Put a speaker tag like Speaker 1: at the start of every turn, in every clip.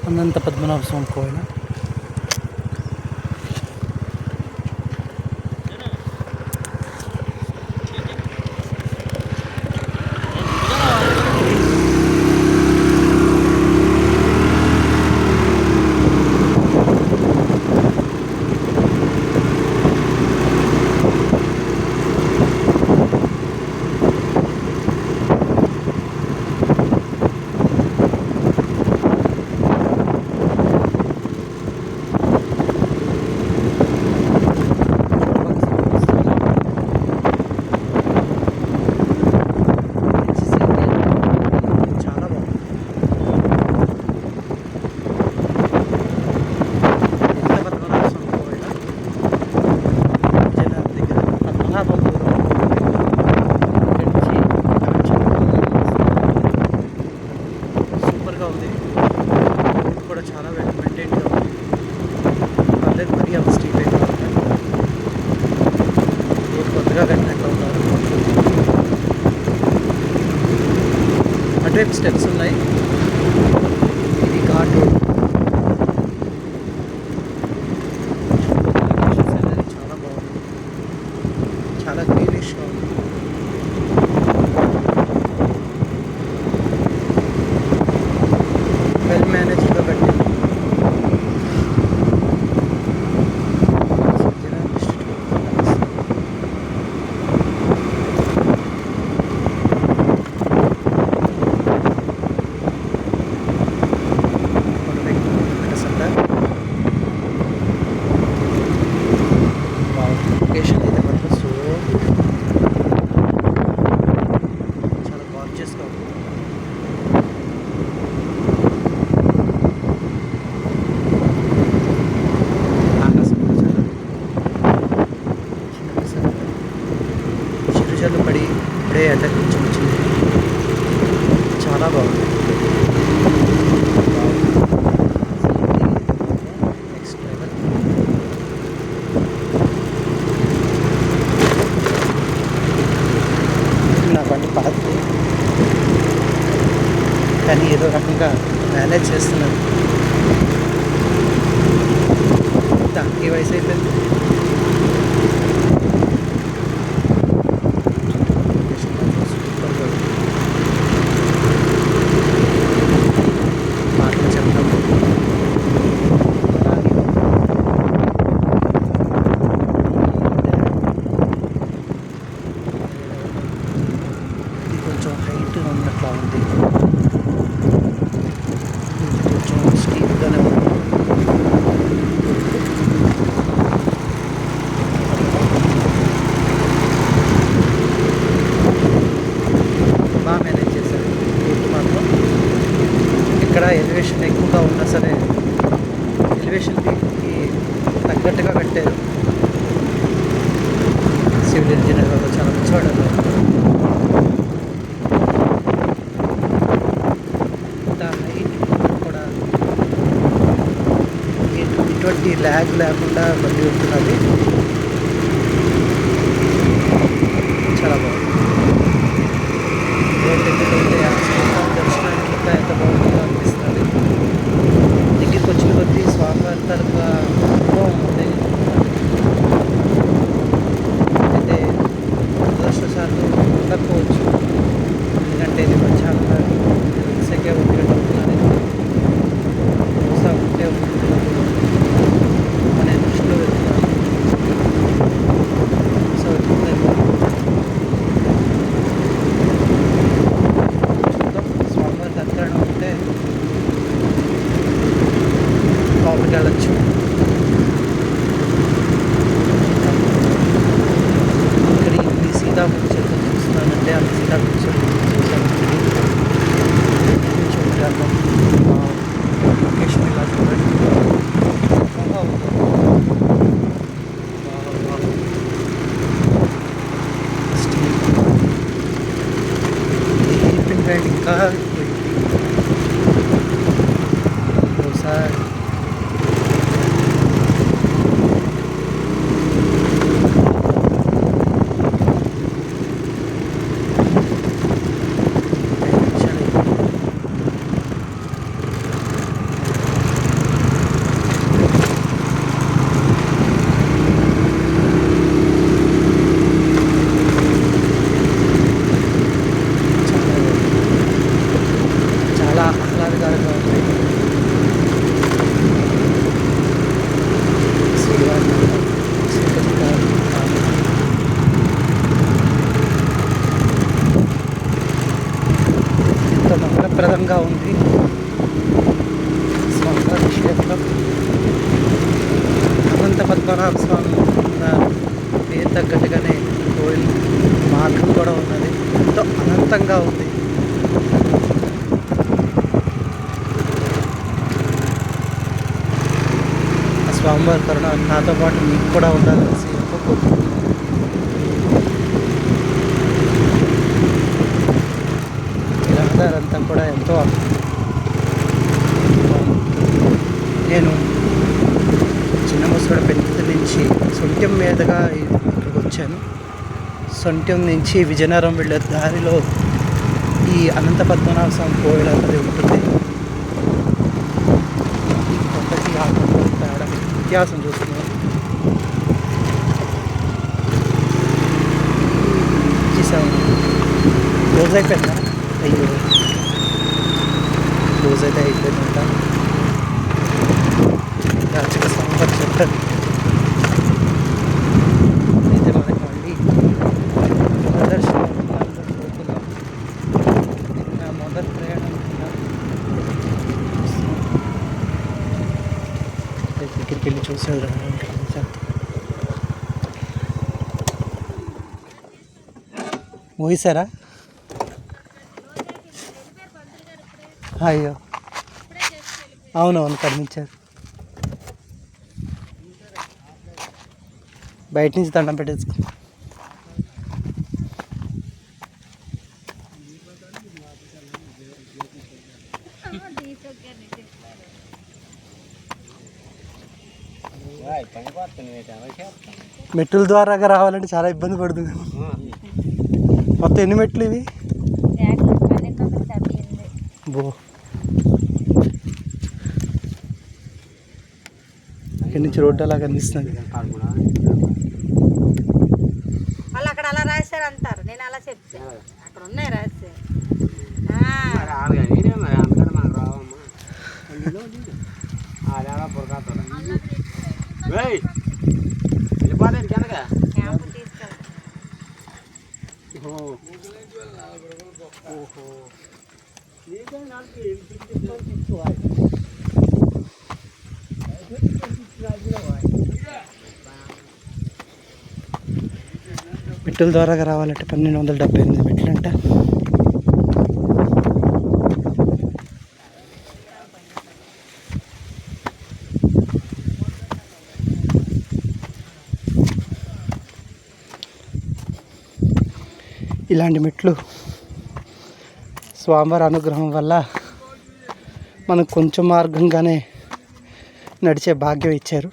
Speaker 1: అనంత పద్మనాభ స్వామి కోవిల. సూపర్గా ఉంది. రోడ్ కూడా చాలా వెల్ మెయింటైన్గా ఉంది. పర్లేదు, మరీ అంత స్ట్రీట్ అయితే రోడ్ కొత్తగా కట్టినట్టు ఉన్నారు. అటువైపు స్టెప్స్ ఉన్నాయి. ఇది ఘాట్ రోడ్. చాలా బాగుంది, చాలా గ్రీనిష్గా ఉంది. వెల్ మేనేజ్డ్గా కట్టింది. లొకేషన్ అయితే మాత్రం చాలా గార్జియస్గా ఉంది. ఆకాశం కూడా చాలా చిరుజల్లు పడి ఇప్పుడే ఎండ కొంచెం వచ్చింది. చాలా బాగుంది. Next level. నా బండి పాతది, కానీ ఏదో రకంగా మేనేజ్ చేస్తున్నారు. దానికి వయసు అయిపోయింది. సూపర్గా ఉంది. మాటలు చెప్తాము. ఇది కొంచెం హైట్ ఉన్నట్లా ఉంది. కొంచెం స్టీప్గానే ఉంది. బాగా మేనేజ్ చేశారు. రోడ్డు మాత్రం ఇక్కడ ఎలివేషన్ ఎక్కువగా ఉన్నా సరే ఎలివేషన్కి తగ్గట్టుగా కట్టారు. సివిల్ ఇంజనీర్ వాళ్ళు చాలా మంచివాడు. ఇంత హైట్ కూడా ఎటువంటి ల్యాగ్ లేకుండా బండి ఉంటున్నది. చాలా బాగుంది. రోడ్ దగ్గరికి వెళ్తే ఆ స్వామివారి దర్శనానికి ఇంకా ఎంత బాగుంటుందో అనిపిస్తుంది. దగ్గరికి వచ్చిన కొద్దీ స్వామివారి తరఫు అనుభవం ఉంది. అయితే దురదృష్టవశాత్తు ఉండకపోవచ్చు, ఎందుకంటే ఇది మధ్యాహ్నం సెకండ్ 1 గంట అవుతున్నది. బహుశా ఉంటే ఉంటుంది అనే దృష్టిలో వెళ్తున్నాను. సో చూద్దాం, స్వామివారికి అధికారం ఉంటే లోపలికి వెళ్ళచ్చు. ఇక్కడ ఇన్ని సీతాఫలం చెట్లు చూస్తున్నానంటే అంత సీతాఫలం చెట్లు చూసాను. చూడాలి లొకేషన్ ఇలా చూడండి. స్టీల్ బ్యాండ్ ఇంకా ఒకసారి వైభవంగా ఉంది స్వామివారి క్షేత్రం. అనంత పద్మనాభ స్వామి పేరు తగ్గట్టుగానే కోయిల్ మార్గం కూడా ఉన్నది. ఎంతో అనంతంగా ఉంది. ఆ స్వామివారి కరుణ నాతో పాటు మీకు కూడా ఉండాలనేసి కోరుకుంటున్నాను. ఈ రహదారంతా కూడా ఎంతో నేను చిన్న ముసడు పెంకుత నుంచి సొంట్యం మీదుగా ఇక్కడికి వచ్చాను. సొంట్యం నుంచి విజయనగరం వెళ్ళే దారిలో ఈ అనంత పద్మనాభ స్వామి కోవిల అనేది ఉంటుంది. ఈ కొండకి ఆ కొండకి తేడా వ్యత్యాసం చూస్తున్నాను. రోజు అయిపోయిందా? అయ్యో, రోజైతే అయిపోయిందంట. యాక్చువల్గా సంపర్ చెప్పారు. అయితే మనకి మళ్ళీ ప్రదర్శన పోతున్నాం. ఇది నా మొదటి ప్రయాణం. దగ్గరికి వెళ్ళి చూసేది మోయిసారా? అయ్యో, అవునవును, కనిపించారు. బయట నుంచి దండం పెట్టేసుకో. మెట్ల ద్వారాగా రావాలంటే చాలా ఇబ్బంది పడుతుంది. మొత్తం ఎన్ని మెట్లు ఇవి? బో, ఇక్కడి నుంచి రోడ్డు అలా కనిపిస్తుంది.
Speaker 2: వాళ్ళు అక్కడ అలా రాశారు అంటారు, నేను అలా చెప్తే అక్కడ ఉన్నాయి రాశారు. క్యాంపు తీసుకెళ్తాను.
Speaker 1: మెట్ల ద్వారాగా రావాలంటే 1278 మెట్లు అంట. ఇలాంటి మెట్లు స్వామివారి అనుగ్రహం వల్ల మనకు కొంచెం మార్గంగానే నడిచే భాగ్యం ఇచ్చారు.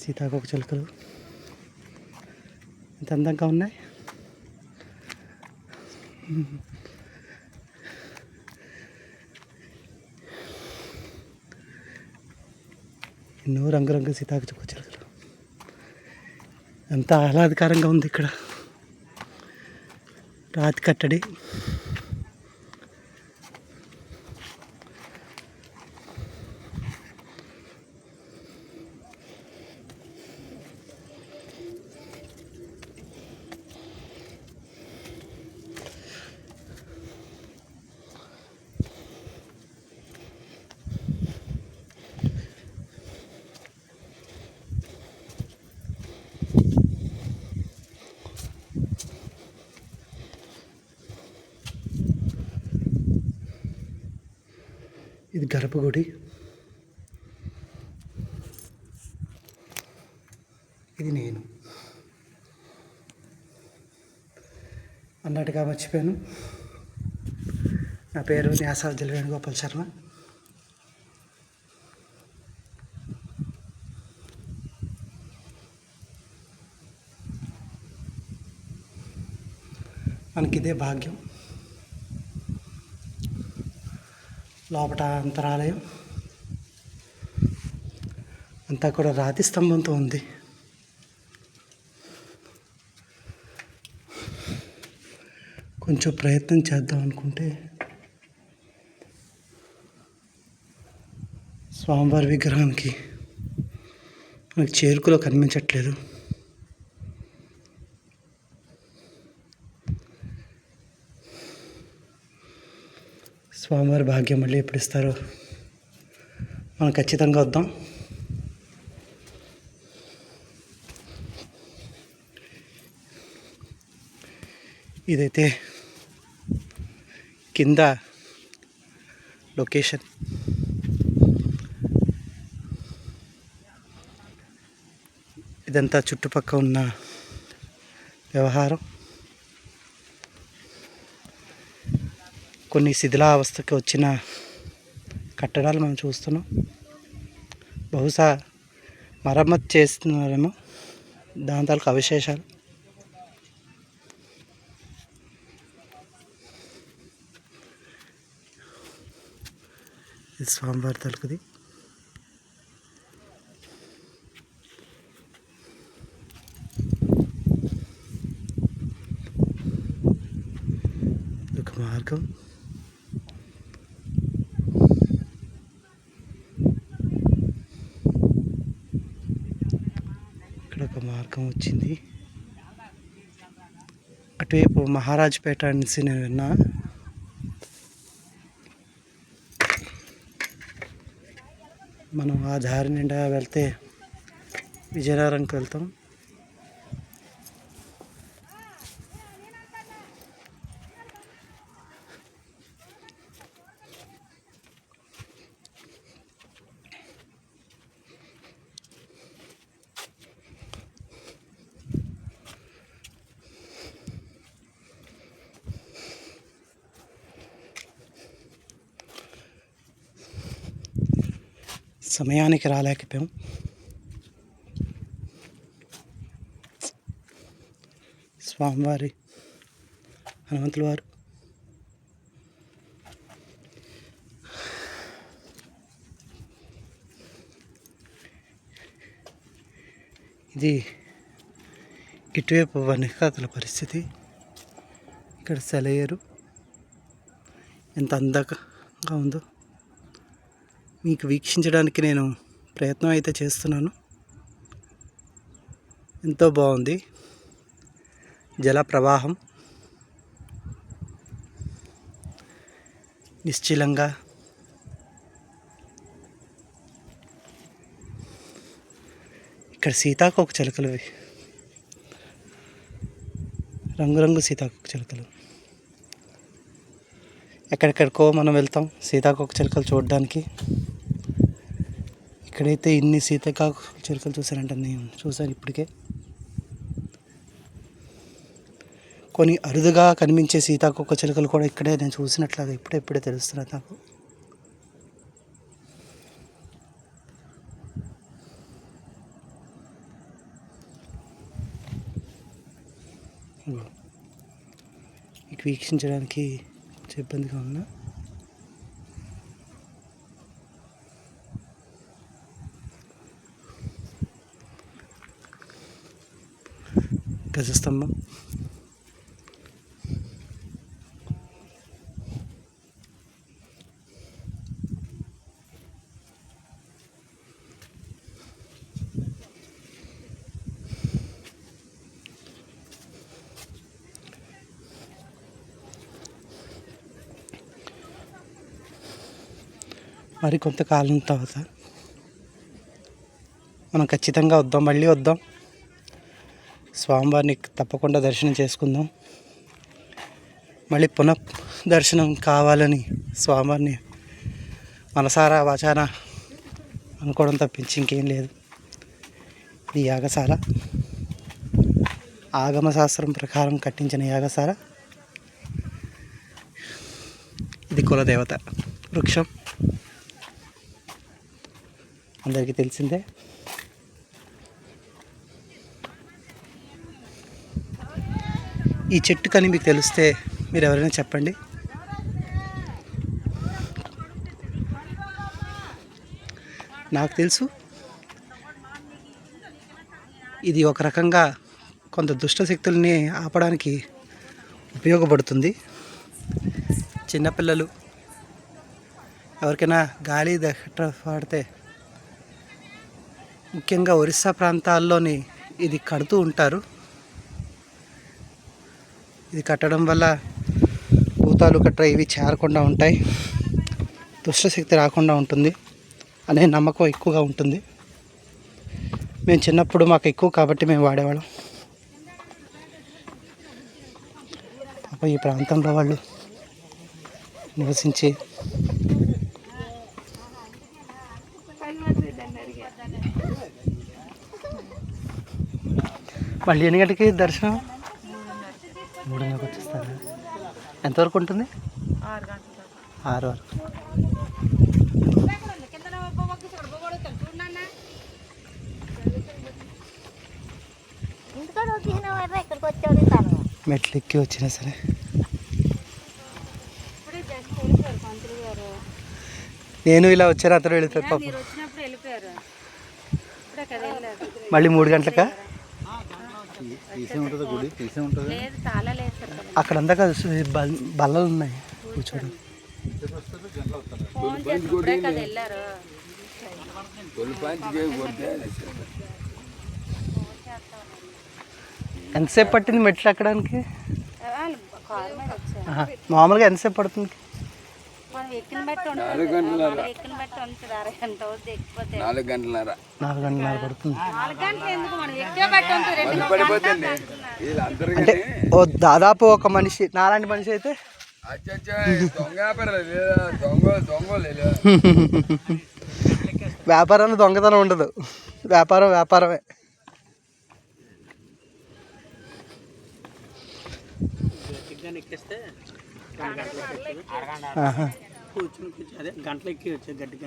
Speaker 1: సీతాకోక చిలుకలు ఎంత అందంగా ఉన్నాయి. ఎన్నో రంగురంగు సీతాకోక చిలుకలు. ఎంత ఆహ్లాదకరంగా ఉంది ఇక్కడ. రాతి కట్టడి. ఇది గర్భగుడి. ఇది నేను అన్నట్టుగా మర్చిపోయాను. నా పేరు న్యాసార్జుల వేణుగోపాల్ శర్మ. మనకిదే భాగ్యం. లోపల అంతరాలయం అంతా కూడా రాతి స్తంభంతో ఉంది. కొంచెం ప్రయత్నం చేద్దాం అనుకుంటే స్వామివారి విగ్రహానికి మనకి చేరుకలో కనిపించట్లేదు. స్వామివారి భాగ్యం మళ్ళీ ఎప్పుడు ఇస్తారో మనం ఖచ్చితంగా వద్దాం. ఇదైతే కింద లొకేషన్. ఇదంతా చుట్టుపక్కల ఉన్న వ్యవహారం. కొన్ని శిథిలావస్థకి వచ్చిన కట్టడాలు మనం చూస్తున్నాం. బహుశా మరమ్మతు చేస్తున్నారేమో, దాని తాలూకు అవశేషాలు. ఇది స్వామివారి తాలూకుది. ఒక మార్గం. ఇక్కడ ఒక మార్గం వచ్చింది. అటువైపు మహారాజ్పేట అనేసి నేను విన్నా. మనం ఆ దారి నిండా వెళ్తే విజయనగరంకి వెళ్తాం. సమయానికి రాలేకపోయాం. స్వామివారి హనుమంతుల వారు ఇది ఇటువైపు వెనకాతల పరిస్థితి. ఇక్కడ సెలయేరు ఎంత అందంగా ఉందో మీకు వీక్షించడానికి నేను ప్రయత్నం అయితే చేస్తున్నాను. ఎంతో బాగుంది. జల ప్రవాహం నిశ్చలంగా ఇక్కడ సీతాకోక చిలుకలు, రంగురంగు సీతాకోక చిలుకలు. ఎక్కడెక్కడికో మనం వెళ్తాం సీతాకోక చిలుకలు చూడడానికి. ఇక్కడైతే ఇన్ని సీతాకోక చిలుకలు చూశానంటే నేను చూశాను ఇప్పటికే. కొన్ని అరుదుగా కనిపించే సీతాకోక చిలుకలు కూడా ఇక్కడే నేను చూసినట్లాగా ఇప్పుడే తెలుస్తున్నది నాకు. ఇక వీక్షించడానికి ఇబ్బందిగా ఉన్నా. గజస్తంభం, మరి కొంతకాలం తర్వాత మనం ఖచ్చితంగా వద్దాం, మళ్ళీ వద్దాం. స్వామివారిని తప్పకుండా దర్శనం చేసుకుందాం. మళ్ళీ దర్శనం కావాలని స్వామివారిని మనసారా వాచాన అనుకోవడం తప్పించి ఇంకేం లేదు. ఇది యాగశాల, ఆగమశాస్త్రం ప్రకారం కట్టించిన యాగశాల. ఇది కులదేవత వృక్షం, అందరికీ తెలిసిందే. ఈ చెట్టు కానీ మీకు తెలిస్తే మీరు ఎవరైనా చెప్పండి. నాకు తెలుసు ఇది ఒక రకంగా కొంత దుష్ట శక్తుల్ని ఆపడానికి ఉపయోగపడుతుంది. చిన్నపిల్లలు ఎవరికైనా గాలి గట్రా పడితే ముఖ్యంగా ఒరిస్సా ప్రాంతాల్లోని ఇది కడుతూ ఉంటారు. ఇది కట్టడం వల్ల భూతాలు గట్రా ఇవి చేరకుండా ఉంటాయి, దుష్టశక్తి రాకుండా ఉంటుంది అనే నమ్మకం ఎక్కువగా ఉంటుంది. మేము చిన్నప్పుడు మాకు ఎక్కువ కాబట్టి మేము వాడేవాళ్ళం. ఈ ప్రాంతంలో వాళ్ళు నివసించి మళ్ళీ ఎన్ని గంటలకి దర్శనం? 3:30 వచ్చేస్తారా? ఎంతవరకు ఉంటుంది? 6 వరకు. మెట్లు ఎక్కి వచ్చినా సరే నేను ఇలా వచ్చాను, అతను వెళ్ళిపోయారు పాపం. మళ్ళీ 3 గంటలకా? అక్కడ అందాక బల్లలు ఉన్నాయి కూర్చోడం. ఎంతసేపు పట్టింది మెట్లు ఎక్కడానికి? మామూలుగా ఎంతసేపు పడుతుంది?
Speaker 3: 4 గంటలన్నర
Speaker 1: 4 గంటలన్నర పడుతుంది.
Speaker 3: అంటే
Speaker 1: దాదాపు ఒక మనిషి, నాలాంటి మనిషి అయితే వ్యాపారంలో దొంగతనం ఉండదు, వ్యాపారమే.
Speaker 4: అదే గంటలు ఎక్కి వచ్చేది గట్టిగా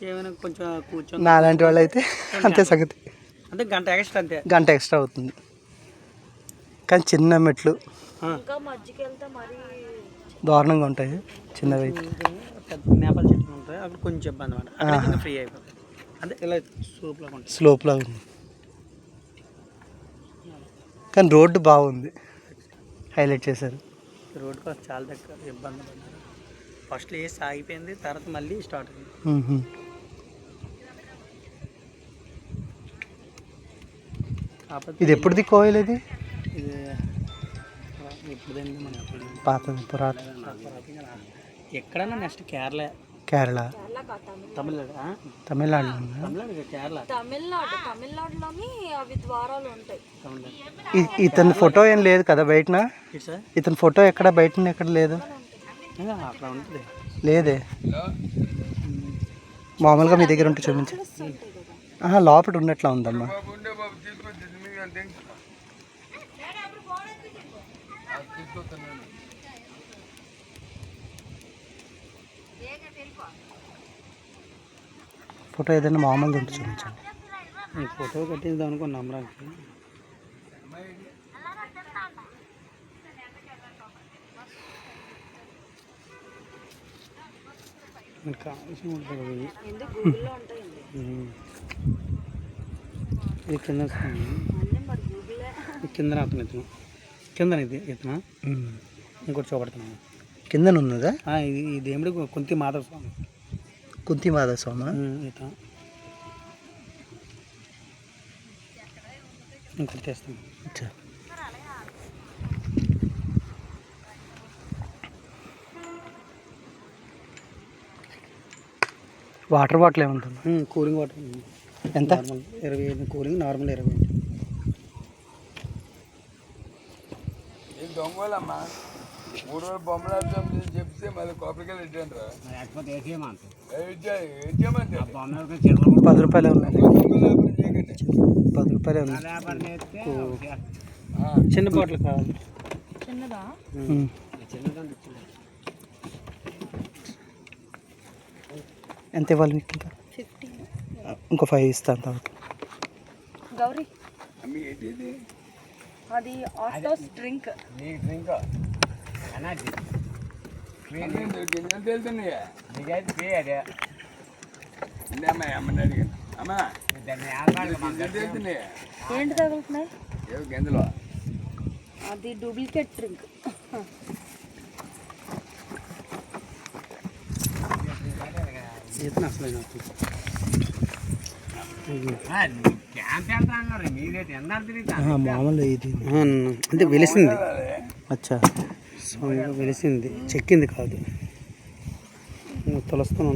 Speaker 4: ఏమైనా కొంచెం కూర్చొని
Speaker 1: నాలాంటి వాళ్ళు అయితే అంతే సంగతి.
Speaker 4: అంటే గంట ఎక్స్ట్రా, అంతే
Speaker 1: గంట ఎక్స్ట్రా అవుతుంది. కానీ చిన్న మెట్లు దారుణంగా ఉంటాయి, చిన్నవి.
Speaker 4: పెద్ద నేపాల చెట్లు ఉంటాయి, అక్కడ కొంచెం ఇబ్బంది అన్నమాట. ఫ్రీ అయిపోతుంది, అంటే ఇలా
Speaker 1: స్లోప్లా ఉంది. కానీ రోడ్డు బాగుంది, హైలైట్ చేశారు.
Speaker 4: రోడ్డు కోసం చాలా దగ్గర ఇబ్బంది పడ్డారు. ఫస్ట్ వేసి ఆగిపోయింది, తర్వాత మళ్ళీ స్టార్ట్ అయింది.
Speaker 1: ఇది ఎప్పుడుది కోయిల్? ఇది
Speaker 4: ఎప్పుడుదండి మన
Speaker 1: పాతది, పురాతన.
Speaker 4: ఎక్కడన్నా నెక్స్ట్ కేరళ
Speaker 1: తమిళనాడు
Speaker 2: తమిళనాడులోని అవి ద్వారాలు ఉంటాయి.
Speaker 1: ఇతని ఫోటో ఏం లేదు కదా బయటన? ఇతని ఫోటో ఎక్కడ బయట ఎక్కడ లేదు?
Speaker 4: అక్కడ ఉంటుంది.
Speaker 1: లేదే, మామూలుగా మీ దగ్గర ఉంటే చూపించు. లోపల ఉన్నట్లా ఉందమ్మా. ఫోటో ఏదైనా మామూలుగా ఉంటే చూపించండి.
Speaker 4: ఫోటో కట్టింది అనుకో నమ్మడానికి. కావాల్సిన ఉంటుంది ఇది కింద కింద అతను కింద ఇతను ఇంకోటి చూపడుతున్నాను.
Speaker 1: కింద ఉన్నదా?
Speaker 4: ఇది ఈ దేవుడు కుంతి మాధవ స్వామి.
Speaker 1: కుంతి మాధవ స్వామి
Speaker 4: ఇతను ఇంకోటి తెస్తాను.
Speaker 1: వాటర్ బాటిల్ ఏముంటుంది?
Speaker 4: కూలింగ్ వాటర్
Speaker 1: ఎంత?
Speaker 4: 20 కూలింగ్, నార్మల్ 20.
Speaker 3: దొంగలమ్మా 3 రోజులు బొమ్మలు చెప్తే మళ్ళీ కొబ్బరికాయలు ఇట్టాను రా.
Speaker 1: 10 రూపాయలే ఉన్నాయి, 10 రూపాయలే ఉన్నాయి.
Speaker 4: చిన్న బాటిల్ కావాలి.
Speaker 2: చిన్నదా?
Speaker 1: ఎంత ఇవ్వాలి మీకు? ఇంకా
Speaker 2: 15.
Speaker 1: ఇంకో 5 ఇస్తాను తర్వాత.
Speaker 2: గౌరీ
Speaker 3: ఏంటిది?
Speaker 2: అది ఆటోస్ డ్రింక్.
Speaker 3: తెలుతున్నాయా? అమ్మా అమ్మని అడిగాను. అమ్మా తెలుతున్నాయా?
Speaker 2: ఏంటి తగులుతున్నాయి?
Speaker 3: గందులో
Speaker 2: అది డూప్లికేట్ డ్రింక్.
Speaker 4: ఈత అసలు నాకు
Speaker 1: మామూలు ఇది
Speaker 4: అంటే వెలిసింది. అచ్చా వెలిసింది, చెక్కింది కాదు, తొలస్తున్నాను.